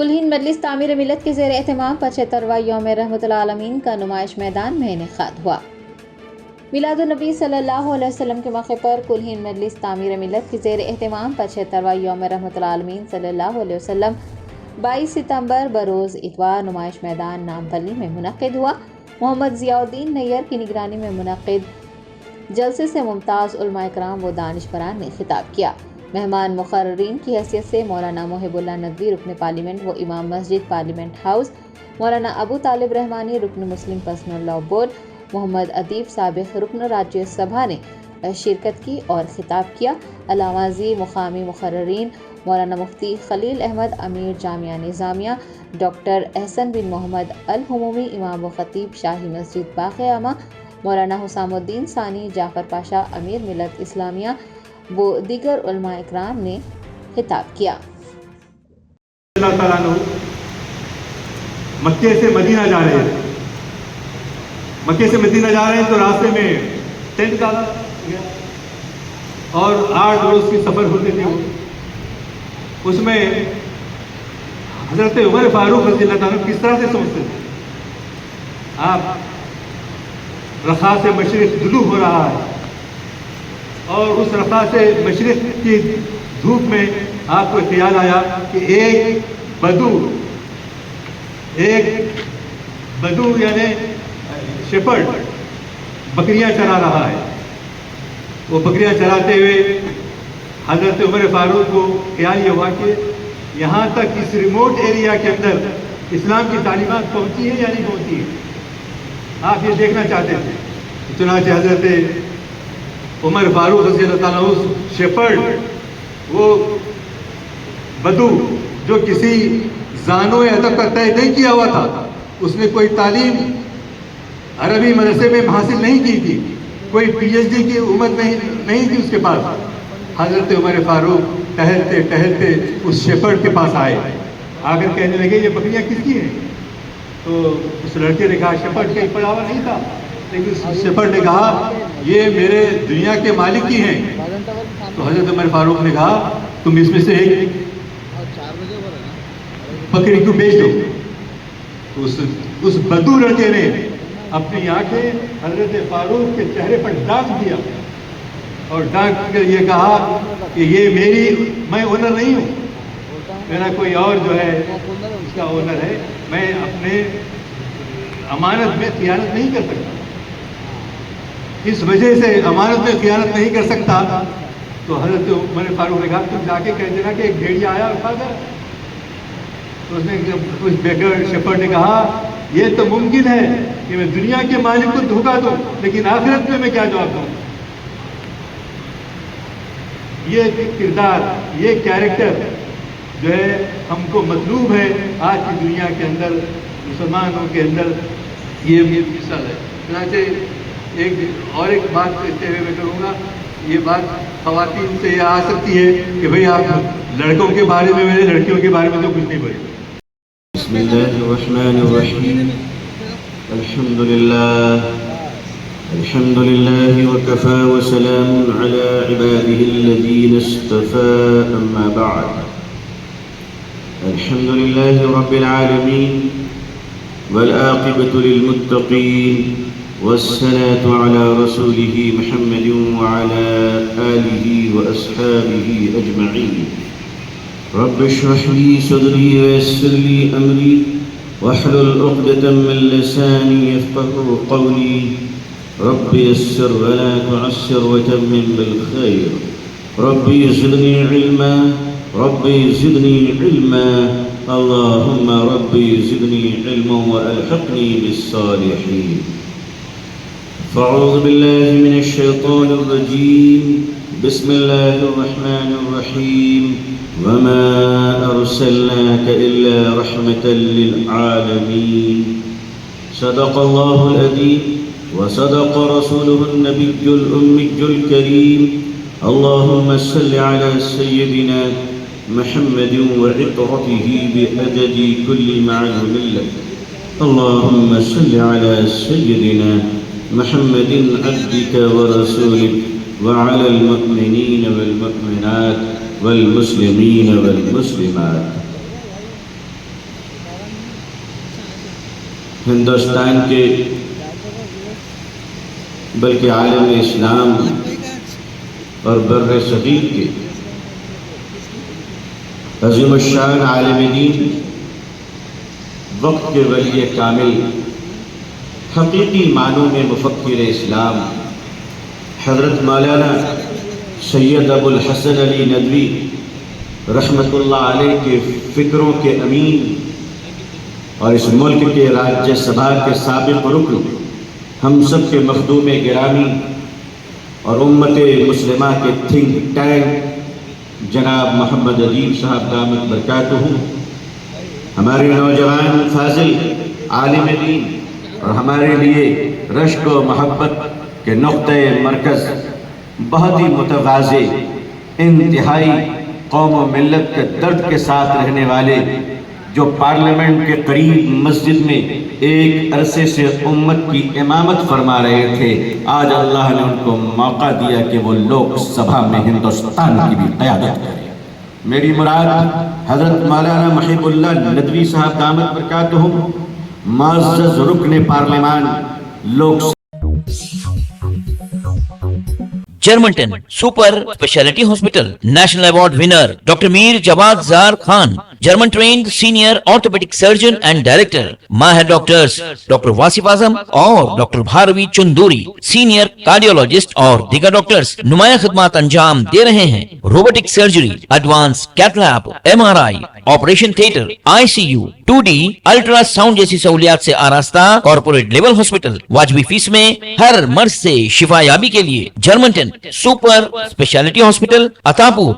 کل ہند مجلس تعمیر ملت کے زیر اہتمام 75واں یوم رحمت العالمین کا نمائش میدان میں انعقاد ہوا۔ میلاد النبی صلی اللہ علیہ وسلم کے موقع پر کل ہند مجلس تعمیر ملت کے زیر اہتمام 75واں یوم رحمت العالمین صلی اللہ علیہ وسلم 22 ستمبر بروز اتوار نمائش میدان نامپلی میں منعقد ہوا۔ محمد ضیاء الدین نیّر کی نگرانی میں منعقد جلسے سے ممتاز علماء کرام و دانشوران نے خطاب کیا۔ مہمان مقررین کی حیثیت سے مولانا محب اللہ ندوی رکن پارلیمنٹ و امام مسجد پارلیمنٹ ہاؤس، مولانا ابو طالب رحمانی رکن مسلم پرسنل لاء بورڈ، محمد ادیب سابق رکن راجیہ سبھا نے شرکت کی اور خطاب کیا۔ علامہ زی مقامی مقررین مولانا مفتی خلیل احمد امیر جامعہ نظامیہ، ڈاکٹر احسن بن محمد الہمومی امام و خطیب شاہی مسجد باغ عامہ، مولانا حسام الدین ثانی جعفر پاشا امیر ملت اسلامیہ و دیگر علماء اکرام نے خطاب کیا۔ اللہ تعالیٰ عنہ مکے سے مدینہ جا رہے ہیں، مکے سے مدینہ جا رہے ہیں تو راستے میں ٹینٹ ڈالا گیا اور 8 روز کی سفر ہوتے تھے۔ اس میں حضرت عمر فاروق رضی اللہ تعالیٰ کس طرح سے سوچتے تھے؟ آپ رخا سے مشرق طلوع ہو رہا ہے اور اس رخا سے مشرق کی دھوپ میں آپ کو خیال آیا کہ ایک بدو یعنی شیپرڈ بکریاں چرا رہا ہے۔ وہ بکریاں چراتے ہوئے حضرت عمر فاروق کو خیال یہ ہوا کہ یہاں تک اس ریموٹ ایریا کے اندر اسلام کی تعلیمات پہنچی ہے یا نہیں پہنچی ہے، آپ یہ دیکھنا چاہتے تھے۔ چنانچہ حضرت عمر فاروق رضی اللہ تعالیٰ عنہ شیپرڈ، وہ بدو جو کسی زانو ادب کا طے نہیں کیا ہوا تھا، اس نے کوئی تعلیم عربی مدرسے میں حاصل نہیں کی تھی، کوئی PhD کی عمر نہیں تھی اس کے پاس۔ حضرت عمر فاروق ٹہلتے ٹہلتے اس شیپرڈ کے پاس آئے، آ کر کہنے لگے یہ بکریاں کس کی ہیں؟ تو اس لڑکے نے کہا، شیپرڈ کہیں پڑھا ہوا نہیں تھا، لیکن اس شیپرڈ نے کہا یہ میرے دنیا کے مالک کی ہیں۔ تو حضرت عمر فاروق نے کہا تم اس میں سے ایک بکری کو بیچ دو۔ اس بدو لڑکے نے اپنی آنکھیں حضرت فاروق کے چہرے پر ڈانک دیا اور ڈانک کر یہ کہا کہ یہ میں اونر نہیں ہوں، میرا کوئی اور جو ہے اس کا اونر ہے، میں اپنے امانت میں خیانت نہیں کر سکتا، اس وجہ سے امانت میں خیانت نہیں کر سکتا۔ تو حضرت عمر فاروق نے کہا تم جا کے کہہ دینا کہ ایک بھیڑیا آیا اور کھا گیا۔ تو اس بیگر شیپرڈ نے کہا یہ تو ممکن ہے کہ میں دنیا کے مالک کو دھوکہ دوں، لیکن آخرت میں کیا جواب دوں؟ یہ کردار، یہ کیریکٹر جو ہے ہم کو مطلوب ہے آج کی دنیا کے اندر، مسلمانوں کے اندر یہ مثال ہے۔ چنانچہ ایک بات کہتے ہوئے میں کروں گا، یہ بات خواتین سے یہ آ سکتی ہے کہ بھئی آپ لڑکوں کے بارے میں میرے لڑکیوں کے بارے میں تو کچھ نہیں بولے۔ بسم اللہ الرحمن الرحیم، الحمد للہ وکفى وسلام علی عباده الذین اصطفى، اما بعد، الحمد للہ رب العالمین والعاقبۃ للمتقین، والصلاة على رسوله محمد وعلى آله وأصحابه أجمعين۔ رب اشرح لي صدري ويسر لي أمري واحلل عقدة من لساني يفقهوا قولي، رب يسر ولا تعسر وتمم بالخير، رب زدني علما، رب زدني علما، اللهم رب زدني علما وألحقني بالصالحين۔ فاعوذ بالله من الشيطان الرجيم، بسم الله الرحمن الرحيم، وما أرسلناك إلا رحمة للعالمين۔ صدق الله العظيم وصدق رسوله النبي الأمي الكريم، اللهم صل على سيدنا محمد وعطرته بأدد كل معلوم لك، اللهم صل على سيدنا محمد عبدك ورسولك وعلى المؤمنين والمؤمنات والمسلمين والمسلمات۔ ہندوستان کے بلکہ عالم اسلام اور بر صغیر کے عظیم الشان عالم دین، وقت کے ولی کامل، حقیقی معنوں میں مفکر اسلام حضرت مولانا سید ابو الحسن علی ندوی رحمۃ اللہ علیہ کے فکروں کے امین اور اس ملک کے راجیہ سبھا کے سابق رکن، ہم سب کے مخدوم گرامی اور امت مسلمہ کے تھنک ٹینک جناب محمد ادیب صاحب دامت برکاتہ، ہمارے نوجوان فاضل عالم دین اور ہمارے لیے رشک و محبت کے نقطۂ مرکز، بہت ہی متواضع، انتہائی قوم و ملت کے درد کے ساتھ رہنے والے، جو پارلیمنٹ کے قریب مسجد میں ایک عرصے سے امت کی امامت فرما رہے تھے، آج اللہ نے ان کو موقع دیا کہ وہ لوک سبھا میں ہندوستان کی بھی قیادت کریں۔ میری مراد حضرت مولانا محب اللہ ندوی صاحب دامت برکاتہ، معزز رکن پارلیمان لوک جرمنٹن super specialty hospital, national award winner doctor Mir Jawad Zar Khan, German trained senior orthopaedic surgeon and director, ماہر ڈاکٹرز ڈاکٹر واصف اعظم اور doctor Bharavi Chanduri, senior cardiologist اور دیگر ڈاکٹرز نمایاں خدمات انجام دے رہے ہیں۔ Robotic surgery, advance cath lab, MRI، operation theatre, ICU، 2D ultra sound جیسی سہولیات سے آراستہ کارپوریٹ لیول ہاسپٹل، واجبی فیس میں ہر مرض سے شفا یابی کے لیے جرمنٹن سپر اسپیشلٹی ہاسپٹل، عطاپور۔